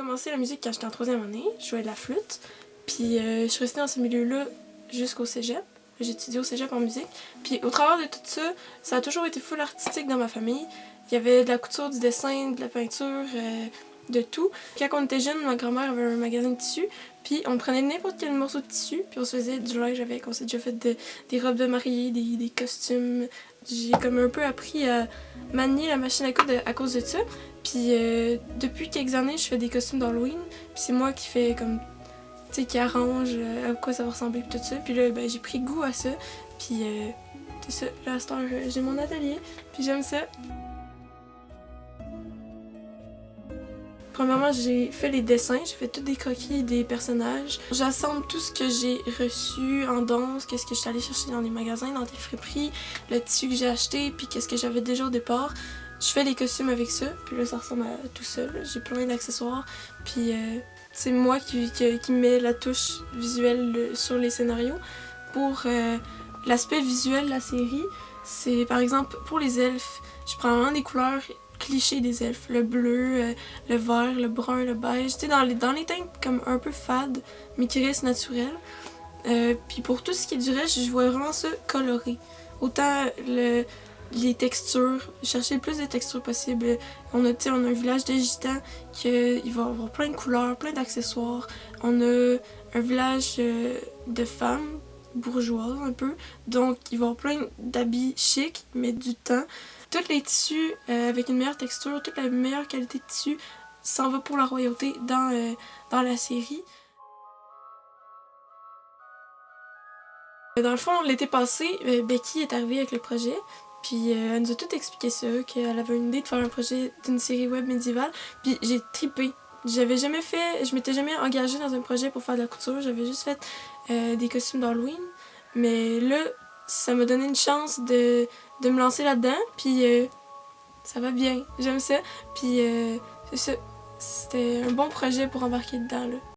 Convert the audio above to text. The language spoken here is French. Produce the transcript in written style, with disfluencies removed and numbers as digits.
commencé la musique quand j'étais en troisième année. Je jouais de la flûte. Puis je suis restée dans ce milieu-là jusqu'au cégep. J'ai étudié au cégep en musique. Puis au travers de tout ça, ça a toujours été full artistique dans ma famille. Il y avait de la couture, du dessin, de la peinture, de tout. Quand on était jeune, ma grand-mère avait un magasin de tissus. Puis on prenait n'importe quel morceau de tissu, puis on se faisait du linge avec. On s'est déjà fait des robes de mariée, des costumes. J'ai comme un peu appris à manier la machine à coudre à cause de ça. Puis depuis quelques années, je fais des costumes d'Halloween. Puis c'est moi qui fais comme, tu sais, qui arrange à quoi ça va ressembler puis tout ça. Puis là, ben, j'ai pris goût à ça. Puis c'est ça, là, à cette heure, j'ai mon atelier. Puis j'aime ça. Premièrement, j'ai fait les dessins, j'ai fait tous des croquis des personnages. J'assemble tout ce que j'ai reçu en danse, qu'est-ce que je suis allée chercher dans les magasins, dans des friperies, le tissu que j'ai acheté, puis qu'est-ce que j'avais déjà au départ. Je fais les costumes avec ça, puis là ça ressemble à tout ça. J'ai plein d'accessoires, puis c'est moi qui mets la touche visuelle sur les scénarios. Pour l'aspect visuel de la série, c'est par exemple pour les elfes, je prends vraiment des couleurs clichés des elfes, le bleu, le vert, le brun, le beige, tu sais, dans les teintes comme un peu fades, mais qui restent naturelles. Puis pour tout ce qui est du reste, je vois vraiment ça coloré. Autant les textures, chercher le plus de textures possible. On a un village de gitans qui va avoir plein de couleurs, plein d'accessoires. On a un village de femmes bourgeoises un peu, donc il va y avoir plein d'habits chics, mais du temps. Tous les tissus avec une meilleure texture, toute la meilleure qualité de tissu s'en va pour la royauté dans la série. Dans le fond, l'été passé, Becky est arrivée avec le projet, puis elle nous a tout expliqué ça, qu'elle avait une idée de faire un projet d'une série web médiévale, puis j'ai trippé. Je m'étais jamais engagée dans un projet pour faire de la couture, j'avais juste fait des costumes d'Halloween, mais là, ça m'a donné une chance de me lancer là-dedans, puis ça va bien, j'aime ça, puis c'est ça, c'était un bon projet pour embarquer dedans, là.